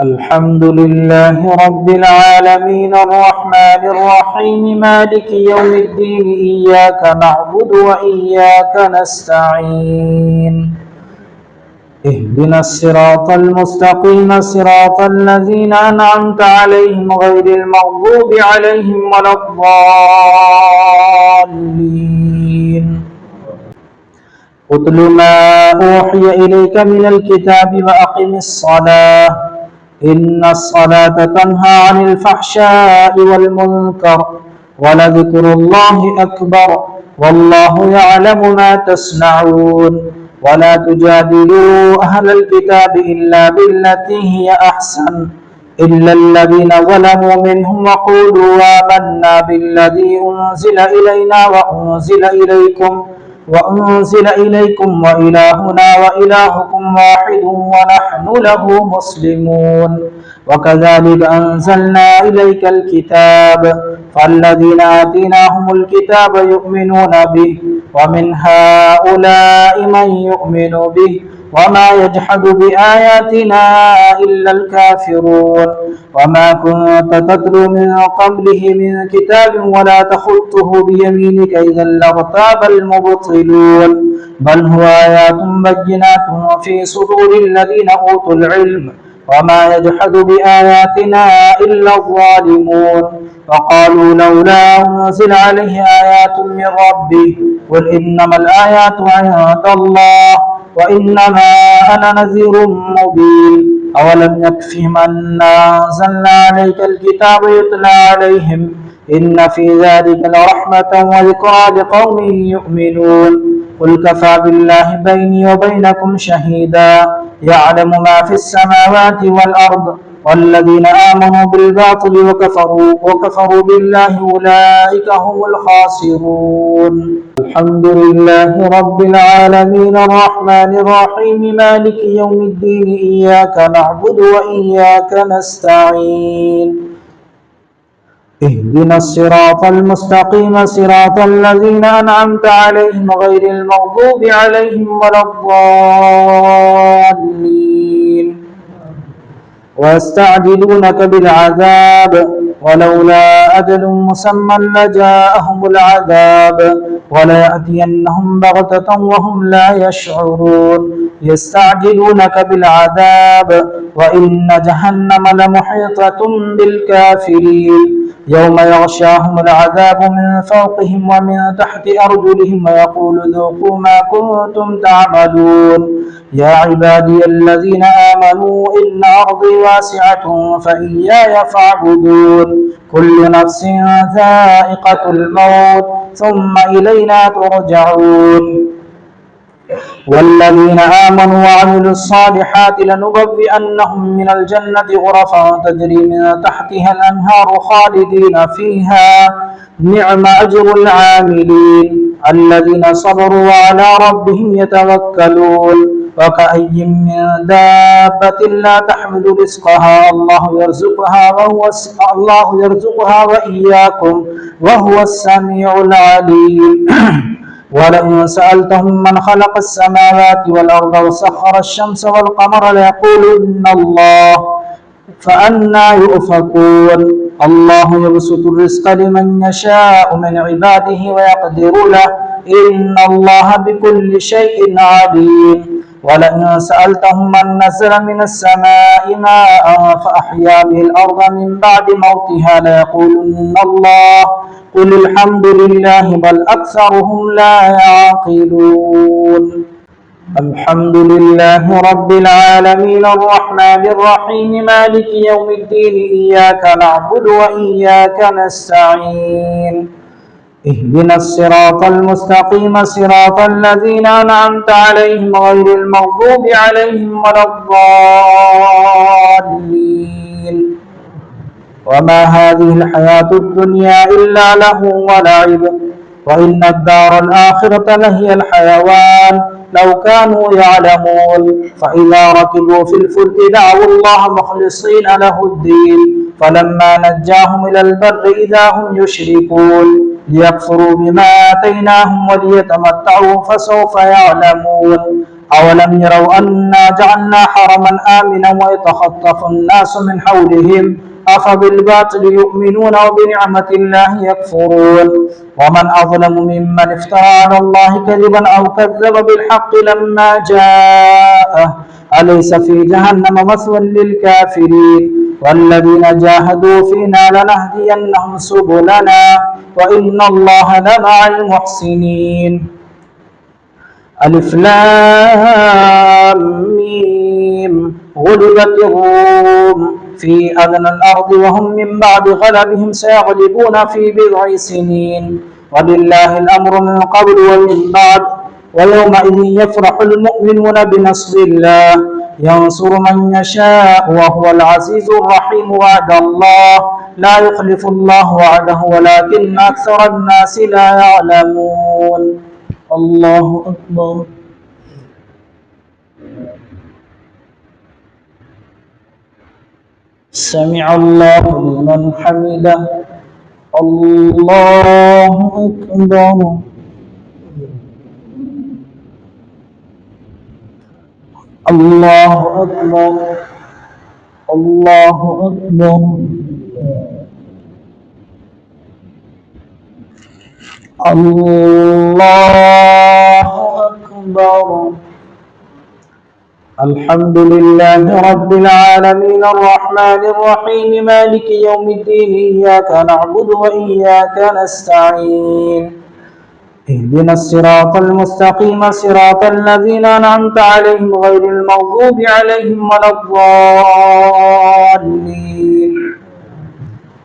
الحمد لله رب العالمين الرحمن الرحيم مالك يوم الدين إياك نعبد وإياك نستعين اهدنا الصراط المستقيم صراط الذين أنعمت عليهم غير المغضوب عليهم ولا الضالين اتل ما أوحي إليك من الكتاب وأقم الصلاة إن الصلاة تنهى عن الفحشاء والمنكر ولذكر الله أكبر والله يعلم ما تصنعون ولا تجادلوا أهل الكتاب إلا بالتي هي أحسن إلا الذين ظلموا منهم وقولوا آمنا بالذي أنزل إلينا وأنزل إليكم وإلهنا وإلهكم واحد ونحن له مسلمون وكذلك أنزلنا إليك الكتاب فالذين آتيناهم الكتاب يؤمنون به ومن هؤلاء من يؤمن به وما يجحد بآياتنا إلا الكافرون وما كنت تتلو من قبله من كتاب ولا تخطه بيمينك إذا لارتاب المبطلون بل هو آيات بينات في صدور الذين أوتوا العلم وما يجحد بآياتنا إلا الظالمون وقالوا لولا أنزل عليه آيات من ربه قل إنما الآيات عند الله وإنما أنا نذير مبين أولم يكفهم أنا أنزلنا عليك الكتاب يتلى عليهم إن في ذلك لرحمة وذكرى لقوم يؤمنون قل كفى بالله بيني وبينكم شهيدا يعلم ما في السماوات والأرض والذين آمنوا بالباطل وكفروا بالله أولئك هم الخاسرون الحمد لله رب العالمين الرحمن الرحيم مالك يوم الدين إياك نعبد وإياك نستعين اهدنا الصراط المستقيم صراط الذين أنعمت عليهم غير المغضوب عليهم ولا الضالين ويستعجلونك بالعذاب ولولا أجل مسمى لجاءهم العذاب وليأتينهم بغتة وهم لا يشعرون يستعجلونك بالعذاب وإن جهنم لمحيطة بالكافرين يوم يغشاهم العذاب من فوقهم ومن تحت أرجلهم ويقول ذوقوا ما كنتم تعملون يا عبادي الذين آمنوا إن أرضي واسعة فإياي فاعبدون كل نفس ذائقة الموت ثم إلينا ترجعون والذين آمنوا وعملوا الصالحات لنبوئنهم من الجنة غرفا تجري من تحتها الأنهار خالدين فيها نعم أجر العاملين الذين صبروا وعلى ربهم يتوكلون وكأي من دابة لا تحمل رزقها الله يرزقها وإياكم وهو السميع العليم ولئن سألتهم من خلق السماوات والأرض وسخر الشمس والقمر ليقولن الله فأنى يؤفكون الله يبسط الرزق لمن يشاء من عباده ويقدر له إن الله بكل شيء عليم ولئن سألتهم من نزل من السماء ماء فأحيا به الأرض من بعد موتها ليقولن الله قل الحمد لله بل أكثرهم لا يعقلون الحمد لله رب العالمين الرحمن الرحيم مالك يوم الدين إياك نعبد وإياك نستعين اهدنا الصراط المستقيم صراط الذين أنعمت عليهم غير المغضوب عليهم ولا الضالين وما هذه الحياة الدنيا إلا له ولعب وإن الدار الآخرة لهي الحيوان لو كانوا يعلمون فإذا ركبوا في الفلك دعوا الله مخلصين له الدين فلما نجاهم إلى البر إذا هم يشركون ليكفروا بما آتيناهم وليتمتعوا فسوف يعلمون أولم يروا أنا جعلنا حرما آمنا ويتخطف الناس من حولهم أفبالباطل يؤمنون وبنعمة الله يكفرون ومن أظلم ممن افترى على الله كذبا أو كذب بالحق لما جاءه أليس في جهنم مثوى للكافرين والذين جاهدوا فينا لنهدينهم سبلنا وإن الله لمع المحسنين. ألف لام ميم غلبت الروم في أدنى الأرض وهم من بعد غلبهم سيغلبون في بضع سنين ولله الأمر من قبل ومن بعد ويومئذ يفرح المؤمنون بنصر الله ينصر من يشاء وهو العزيز الرحيم. وعد الله لا يخلف الله وعده ولكن أكثر الناس لا يعلمون. الله أكبر. سمع الله لمن حمده. الله أكبر. الله أكبر. الله أكبر. الله أكبر. الحمد لله رب العالمين الرحمن الرحيم مالك يوم الدين إياك نعبد وإياك نستعين اهدنا الصراط المستقيم صراط الذين أنعمت عليهم غير المغضوب عليهم ولا الضالين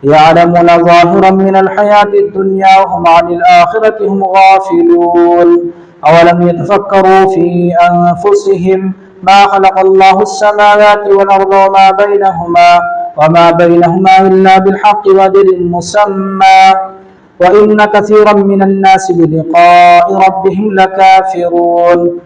يعلمون ظاهرا من الحياة الدنيا وهم عن الآخرة هم غافلون أولم يتفكروا في أنفسهم ما خلق الله السماوات والأرض وما بينهما إلا بالحق وأجل مسمى وإن كثيرا من الناس بلقاء ربهم لكافرون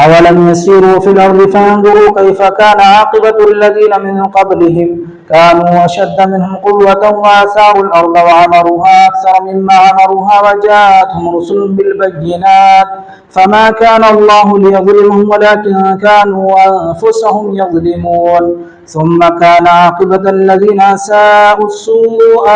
أولم يسيروا في الأرض فينظروا كيف كان عاقبة الذين من قبلهم كانوا أشد منهم قوة وآثاروا الأرض وعمروها أكثر مما عمروها وجاءتهم رسل بالبينات فما كان الله ليظلمهم ولكن كانوا أنفسهم يظلمون ثم كان عاقبة الذين أساءوا السوء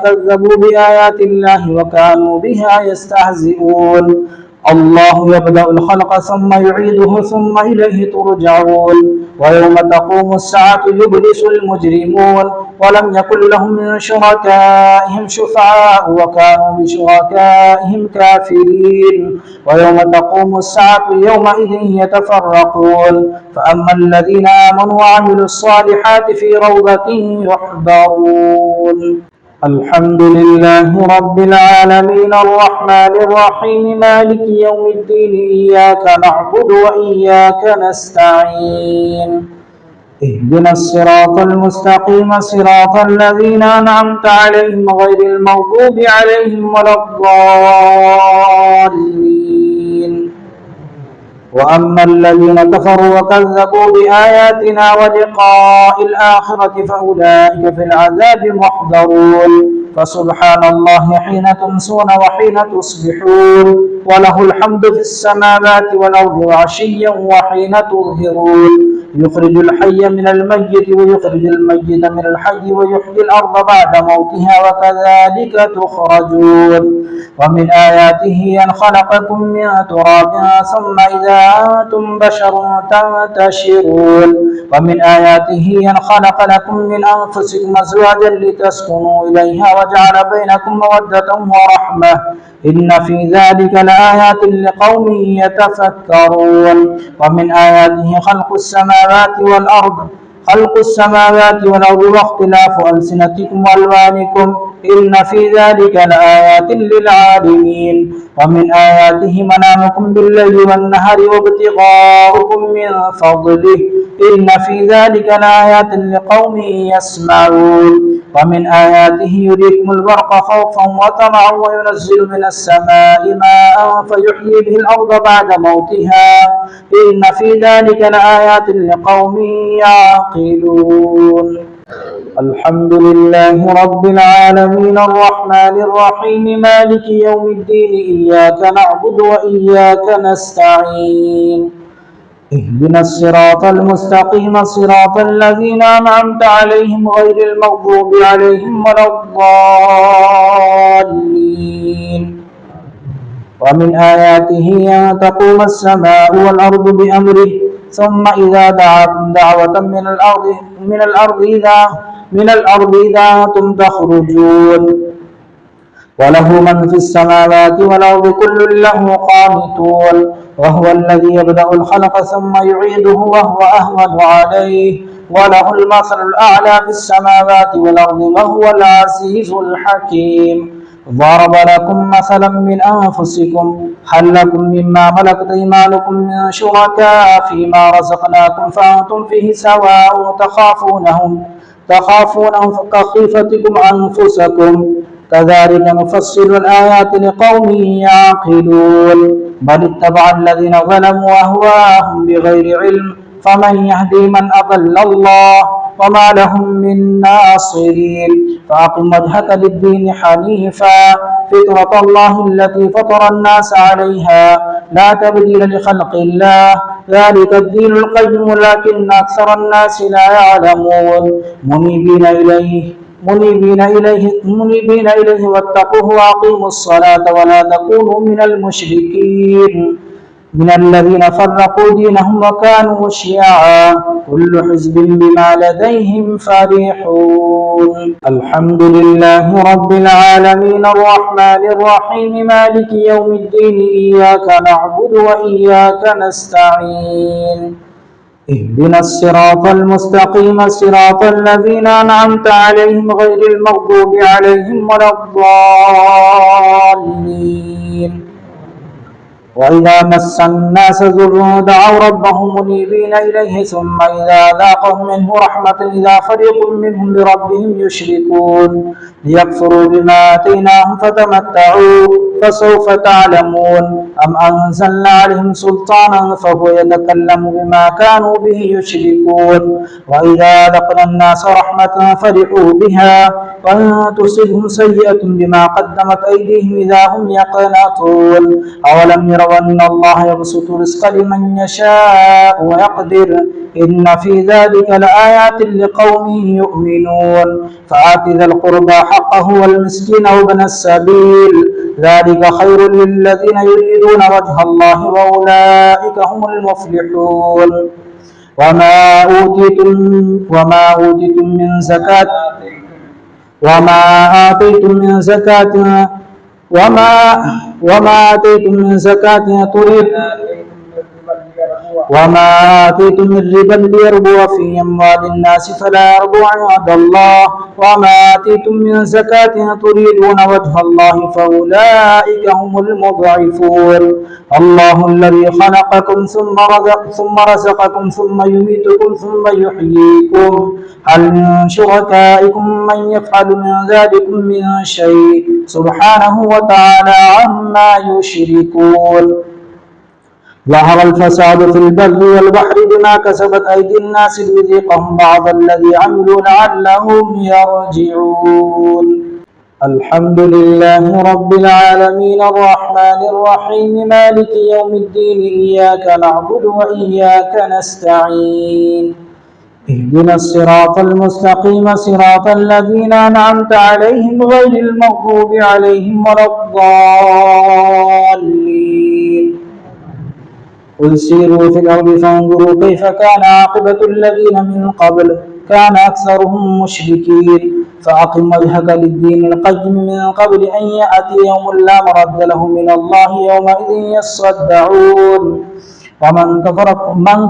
كذبوا بآيات الله وكانوا بها يستهزئون الله يبدأ الخلق ثم يعيده ثم إليه ترجعون ويوم تقوم الساعة يبلس المجرمون ولم يكن لهم من شركائهم شفعاء وكانوا بشركائهم كافرين ويوم تقوم الساعة يومئذ يتفرقون فأما الذين آمنوا وعملوا الصالحات في روضة يحبرون. الحمد لله رب العالمين الرحمن الرحيم مالك يوم الدين إياك نعبد وإياك نستعين اهدنا الصراط المستقيم صراط الذين أنعمت عليهم غير المغضوب عليهم ولا الضالين وأما الذين كفروا وكذبوا بآياتنا ولقاء الآخرة فأولئك في العذاب محضرون فسبحان الله حين تمسون وحين تصبحون وله الحمد في السماوات والأرض وعشيا وحين تظهرون يخرج الحي من الميت ويخرج الميت من الحي ويحيي الأرض بعد موتها وكذلك تخرجون ومن آياته أن خلقكم من تراب ثم إذا أنتم بشر تنتشرون ومن آياته أن خلق لكم من أنفسكم أزواجا لتسكنوا إليها وجعل بينكم مودة ورحمة إن في ذلك لآيات لقوم يتفكرون ومن آياته خلق السماوات والأرض واختلاف ألسنتكم وألوانكم إن في ذلك لآيات للعالمين ومن آياته منامكم بالليل والنهار وابتغاؤكم من فضله إن في ذلك لآيات لقوم يسمعون ومن آياته يريكم البرق خوفا وطمعا وينزل من السماء ماء فيحيي به الأرض بعد موتها إن في ذلك لآيات لقوم يعقلون. الحمد لله رب العالمين الرحمن الرحيم مالك يوم الدين إياك نعبد وإياك نستعين اهدنا الصراط المستقيم صراط الذين أنعمت عليهم غير المغضوب عليهم ولا الضالين ومن آياته أن تقوم السماء والأرض بأمره ثم إذا دعاكم دعوة من الأرض إذا أنتم تخرجون وله من في السماوات والأرض كل له قانتون وهو الذي يبدأ الخلق ثم يعيده وهو أهون عليه وله المثل الأعلى في السماوات والأرض وهو العزيز الحكيم ضرب لكم مثلا من أنفسكم هل لكم مما ملكت أيمانكم من شركاء فيما رزقناكم فأنتم فيه سواء تخافونهم كخيفتكم أنفسكم كذلك نفصل الآيات لقوم يعقلون بل اتبع الذين ظلموا أهواءهم بغير علم فمن يهدي من أضل الله وما لهم من ناصرين فأقم وجهك للدين حنيفا فطرة الله التي فطر الناس عليها لا تبديل لخلق الله ذلك الدين القيم ولكن أكثر الناس لا يعلمون منيبين إليه واتقوه وأقيموا الصلاة ولا تكونوا من المشركين من الذين فرقوا دينهم وكانوا شيعا كل حزب بما لديهم فرحون الحمد لله رب العالمين الرحمن الرحيم مالك يوم الدين إياك نعبد وإياك نستعين اهدنا الصراط المستقيم صراط الذين أنعمت عليهم غير المغضوب عليهم ولا الضالين وإذا مس الناس ضر دعوا ربهم منيبين إليه ثم إذا ذاقهم منه رحمة إذا فريق منهم بربهم يشركون ليكفروا بما آتيناهم فتمتعوا فسوف تعلمون أم أنزلنا عليهم سلطانا فهو يتكلم بما كانوا به يشركون وإذا أذقنا الناس رحمة فرحوا بها وإن تصبهم سيئة بما قدمت أيديهم إذا هم يقنطون أولم يروا أن الله يبسط الرزق لمن يشاء ويقدر إن في ذلك لآيات لقوم يؤمنون فآت ذا القربى حقه والمسكين وابن السبيل ذلك خير للذين يريدون وجه الله وأولئك هم المفلحون وما أوتيتم من زكاة وما آتيتم من ربا ليربو في أموال الناس فلا يربو عند الله وما آتيتم من زكاة تريدون وجه الله فأولئك هم المضعفون الله الذي خلقكم ثم رزقكم ثم يميتكم ثم يحييكم هل من شركائكم من يفعل من ذلك من شيء سبحانه وتعالى عما يشركون ظهر الفساد في البر والبحر بما كسبت أيدي الناس ليذيقهم بعض الذي عملوا لعلهم يرجعون الحمد لله رب العالمين الرحمن الرحيم مالك يوم الدين إياك نعبد وإياك نستعين اهدنا الصراط المستقيم صراط الذين أنعمت عليهم غير المغضوب عليهم ولا الضالين قل سيروا في الأرض فانظروا كيف كان عاقبة الذين من قبل كان أكثرهم مشركين فأقم وجهك للدين القيم من قبل أن يأتي يوم لا مرد له من الله يومئذ يصدعون ومن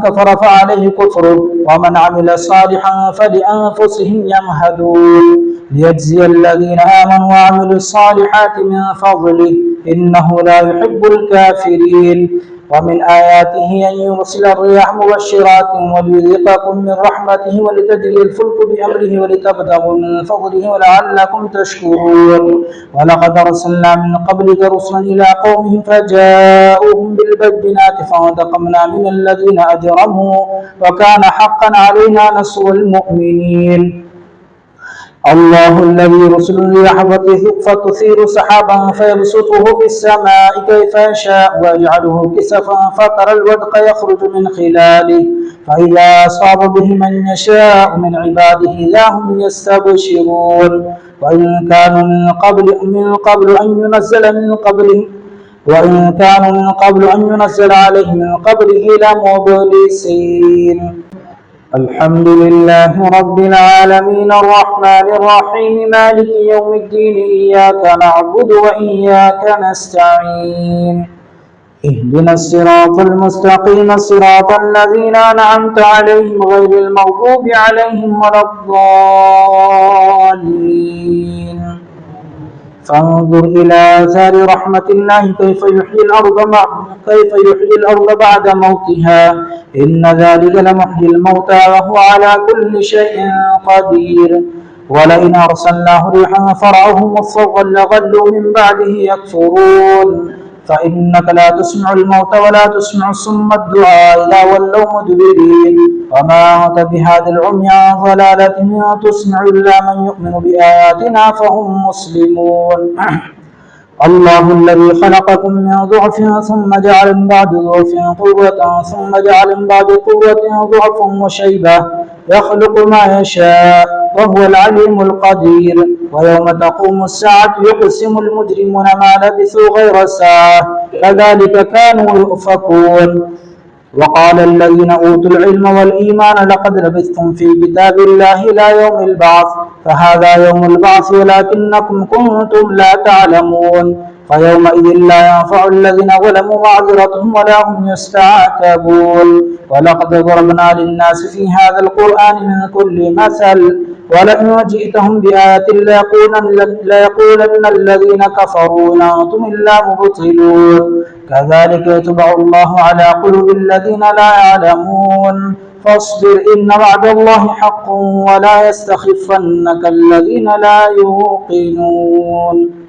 كفر فعليه كفره ومن عمل صالحا فلأنفسهم يمهدون ليجزي الذين آمنوا وعملوا الصالحات من فضله إنه لا يحب الكافرين ومن آياته أن يرسل الرياح مبشرات وليذيقكم من رحمته ولتجري الفلك بأمره ولتبتغوا من فضله ولعلكم تشكرون ولقد أرسلنا من قبلك رسلا إلى قومهم فجاءوهم بالبينات فانتقمنا من الذين أجرموا وكان حقا علينا نصر المؤمنين الله الذي يرسل الرياح فتثير سحابا فيبسطه في السماء كيف يشاء ويجعله كسفا فترى الودق يخرج من خلاله فإذا أصاب به من يشاء من عباده إذا هم يستبشرون وإن كانوا من قبل أن ينزل عليه من قبله لمبلسين. الحمد لله رب العالمين الرحمن الرحيم مالك يوم الدين إياك نعبد وإياك نستعين اهدنا الصراط المستقيم صراط الذين أنعمت عليهم غير المغضوب عليهم ولا الضالين. فانظر إلى آثار رحمة الله كيف يحيي الأرض بعد موتها إن ذلك لمحيي الموتى وهو على كل شيء قدير. ولئن أرسلناه ريحا فرعه مصفا لظلوا من بعده يكفرون فإنك لا تسمع الموتى ولا تسمع الصم الدعاء إذا ولوا مدبرين وما أنت بهذا العمي عن ضلالتهم تسمع إلا من يؤمن بآياتنا فهم مسلمون. الله الذي خلقكم من ضعف ثم جعل من بعد ضعف قوة ثم جعل من بعد قوة ضعفا وشيبة يخلق ما يشاء وهو العليم القدير. ويوم تقوم الساعة يقسم المجرمون ما لبثوا غير ساعة كذلك كانوا يؤفكون. وقال الذين أوتوا العلم والإيمان لقد لبثتم في كتاب الله إلى يوم البعث فهذا يوم البعث ولكنكم كنتم لا تعلمون فيومئذ لا ينفع الذين ظلموا معذرتهم ولا هم يستعتبون. ولقد ضربنا للناس في هذا القرآن من كل مثل ولئن جئتهم بآية ليقولن الذين كفروا إن أنتم إلا مبطلون كذلك يطبع الله على قلوب الذين لا يعلمون. فاصبر إن وعد الله حق ولا يستخفنك الذين لا يوقنون.